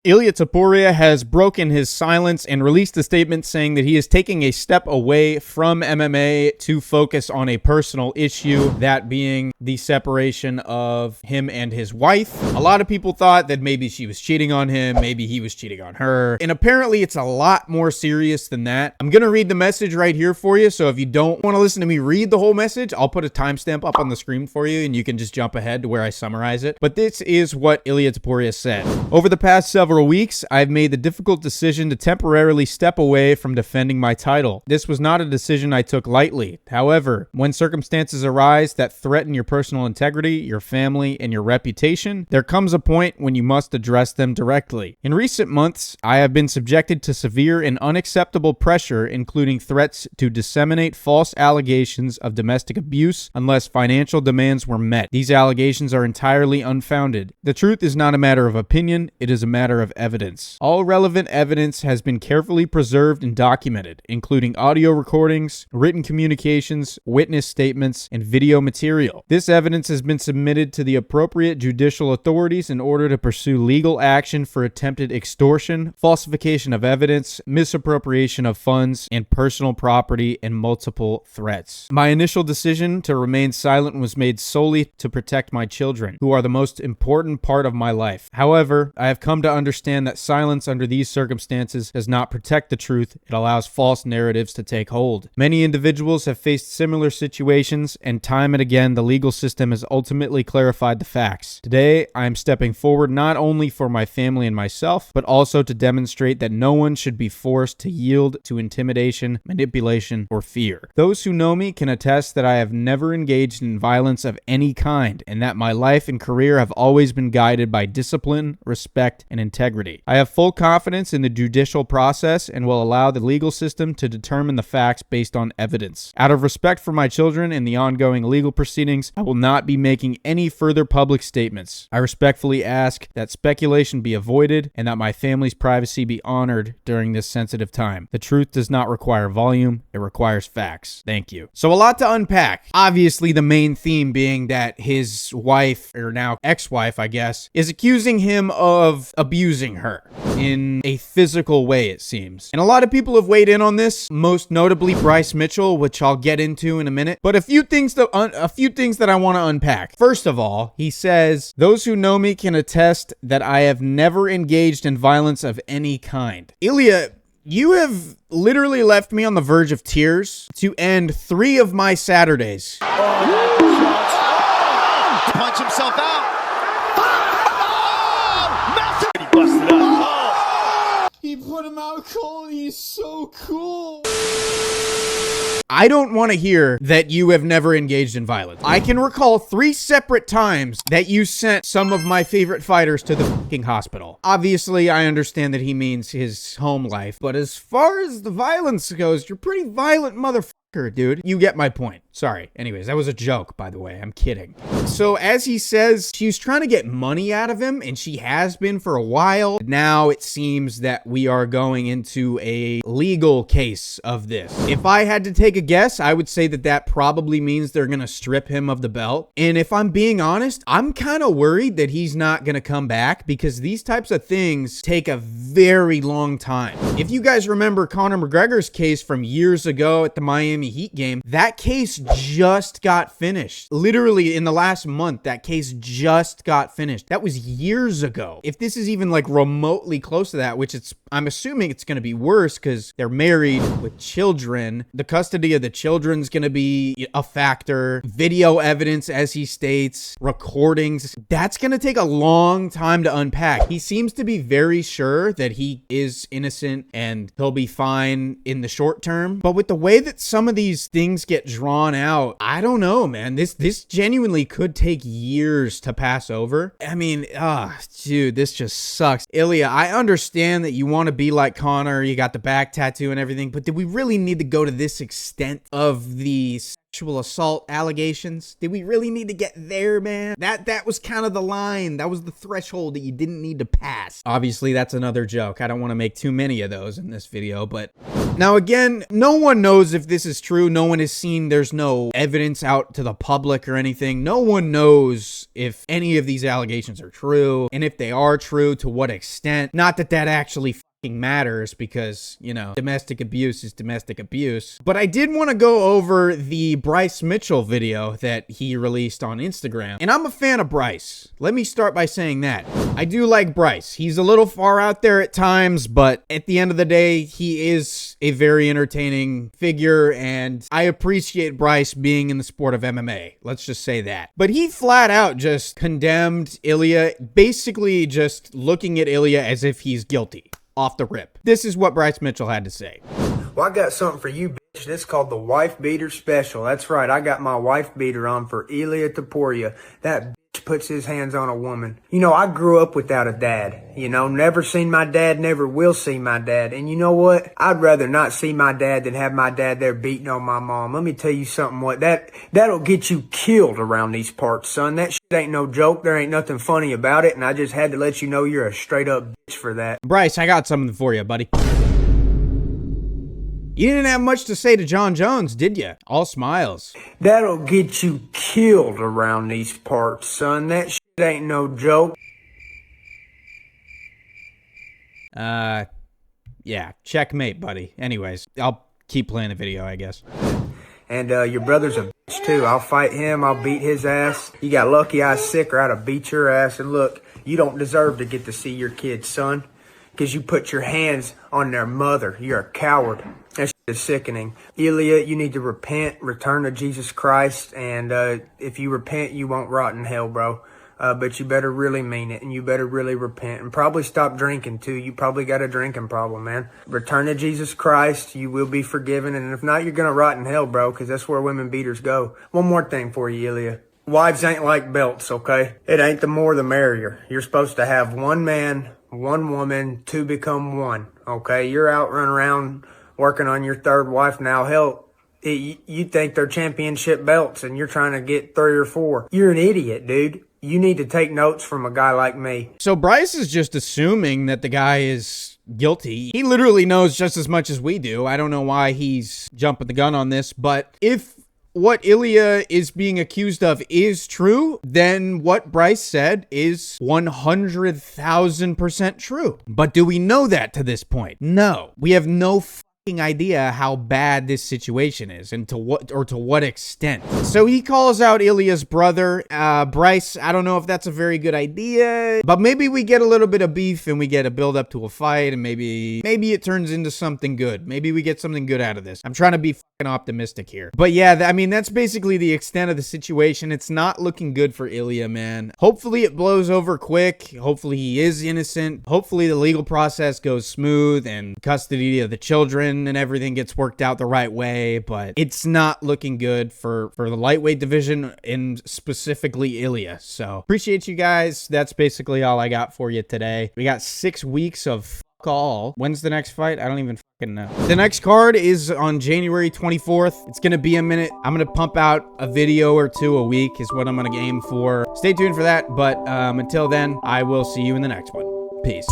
Ilia Topuria has broken his silence and released a statement saying that he is taking a step away from MMA to focus on a personal issue, that being the separation of him and his wife. A lot of people thought that maybe she was cheating on him, maybe he was cheating on her, and apparently it's a lot more serious than that. I'm going to read the message right here for you, so if you don't want to listen to me read the whole message, I'll put a timestamp up on the screen for you, and you can just jump ahead to where I summarize it. But this is what Ilia Topuria said. Over the past several weeks, I've made the difficult decision to temporarily step away from defending my title. This was not a decision I took lightly. However, when circumstances arise that threaten your personal integrity, your family, and your reputation, there comes a point when you must address them directly. In recent months, I have been subjected to severe and unacceptable pressure, including threats to disseminate false allegations of domestic abuse unless financial demands were met. These allegations are entirely unfounded. The truth is not a matter of opinion, it is a matter of evidence. All relevant evidence has been carefully preserved and documented, including audio recordings, written communications, witness statements, and video material. This evidence has been submitted to the appropriate judicial authorities in order to pursue legal action for attempted extortion, falsification of evidence, misappropriation of funds, and personal property, and multiple threats. My initial decision to remain silent was made solely to protect my children, who are the most important part of my life. However, I have come to understand that silence under these circumstances does not protect the truth, it allows false narratives to take hold. Many individuals have faced similar situations, and time and again the legal system has ultimately clarified the facts. Today, I am stepping forward not only for my family and myself, but also to demonstrate that no one should be forced to yield to intimidation, manipulation, or fear. Those who know me can attest that I have never engaged in violence of any kind, and that my life and career have always been guided by discipline, respect, and integrity. I have full confidence in the judicial process and will allow the legal system to determine the facts based on evidence. Out of respect for my children and the ongoing legal proceedings, I will not be making any further public statements. I respectfully ask that speculation be avoided and that my family's privacy be honored during this sensitive time. The truth does not require volume, it requires facts. Thank you. So a lot to unpack. Obviously, the main theme being that his wife, or now ex-wife, I guess, is accusing him of abusing her in a physical way, it seems. And a lot of people have weighed in on this, most notably Bryce Mitchell, which I'll get into in a minute. But a few things that I want to unpack. First of all, he says, those who know me can attest that I have never engaged in violence of any kind. Ilia, you have literally left me on the verge of tears to end 3 of my Saturdays. Punch himself out. He busted up. He put him out cold. He's so cool. I don't want to hear that you have never engaged in violence. I can recall 3 separate times that you sent some of my favorite fighters to the fucking hospital. Obviously, I understand that he means his home life, but as far as the violence goes, you're pretty violent motherfucker, dude. You get my point. Sorry. Anyways, that was a joke, by the way. I'm kidding. So as he says, she's trying to get money out of him, and she has been for a while. Now it seems that we are going into a legal case of this. If I had to take a guess, I would say that that probably means they're going to strip him of the belt. And if I'm being honest, I'm kind of worried that he's not going to come back, because these types of things take a very long time. If you guys remember Conor McGregor's case from years ago at the Miami Heat game, that case just got finished. Literally in the last month, that case just got finished. That was years ago. If this is even like remotely close to that, which I'm assuming it's going to be worse because they're married with children. The custody of the children's going to be a factor. Video evidence, as he states, recordings. That's going to take a long time to unpack. He seems to be very sure that he is innocent and he'll be fine in the short term. But with the way that some of these things get drawn out, I don't know, man. This genuinely could take years to pass over. I mean, dude, this just sucks. Ilia, I understand that you want to be like Conor, you got the back tattoo and everything, but did we really need to go to this extent of the sexual assault allegations? Did we really need to get there, man? That was kind of the line. That was the threshold that you didn't need to pass. Obviously, that's another joke. I don't want to make too many of those in this video, but Now, again, no one knows if this is true. No one has seen, there's no evidence out to the public or anything. No one knows if any of these allegations are true, and if they are true, to what extent. Not that that actually matters, because, you know, domestic abuse is domestic abuse. But I did want to go over the Bryce Mitchell video that he released on Instagram. And I'm a fan of Bryce. Let me start by saying that. I do like Bryce. He's a little far out there at times, but at the end of the day, he is a very entertaining figure, and I appreciate Bryce being in the sport of MMA. Let's just say that. But he flat out just condemned Ilia, basically just looking at Ilia as if he's guilty. Off the rip. This is what Bryce Mitchell had to say. Well, I got something for you, bitch. It's called the Wife Beater Special. That's right. I got my wife beater on for Ilia Topuria. That bitch puts his hands on a woman. You know, I grew up without a dad. You know, never seen my dad, never will see my dad. And you know what? I'd rather not see my dad than have my dad there beating on my mom. Let me tell you something, what that'll get you killed around these parts, son. That shit ain't no joke. There ain't nothing funny about it. And I just had to let you know you're a straight up bitch for that. Bryce, I got something for you, buddy. You didn't have much to say to John Jones, did you? All smiles. That'll get you killed around these parts, son. That shit ain't no joke. Yeah, checkmate, buddy. Anyways, I'll keep playing the video, I guess. And your brother's a bitch too. I'll fight him. I'll beat his ass. You got lucky I was sick, or I'd have beat your ass. And look, you don't deserve to get to see your kids, son, because you put your hands on their mother. You're a coward. That shit is sickening. Ilia, you need to repent, return to Jesus Christ, and if you repent, you won't rot in hell, bro. But you better really mean it, and you better really repent, and probably stop drinking too. You probably got a drinking problem, man. Return to Jesus Christ, you will be forgiven, and if not, you're gonna rot in hell, bro, because that's where women beaters go. One more thing for you, Ilia. Wives ain't like belts, okay? It ain't the more the merrier. You're supposed to have one man, one woman, to become one, okay? You're out running around working on your third wife now. Hell, you think they're championship belts, and you're trying to get 3 or 4. You're an idiot, dude. You need to take notes from a guy like me. So Bryce is just assuming that the guy is guilty. He literally knows just as much as we do. I don't know why he's jumping the gun on this, but if what Ilia is being accused of is true, then what Bryce said is 100,000% true. But do we know that to this point? No. We have no idea how bad this situation is, and to what extent. So he calls out Ilia's brother. Bryce, I don't know if that's a very good idea, but maybe we get a little bit of beef and we get a build up to a fight, and maybe it turns into something good. Maybe we get something good out of this. I'm trying to be fucking optimistic here. But yeah, I mean, that's basically the extent of the situation. It's not looking good for Ilia, man. Hopefully it blows over quick. Hopefully he is innocent. Hopefully the legal process goes smooth and custody of the children and everything gets worked out the right way, but it's not looking good for the lightweight division, and specifically Ilia. So appreciate you guys. That's basically all I got for you today. We got 6 weeks of fuck all. When's the next fight? I don't even fucking know. The next card is on January 24th. It's gonna be a minute. I'm gonna pump out a video or 2 a week is what I'm gonna aim for. Stay tuned for that, but until then, I will see you in the next one. Peace.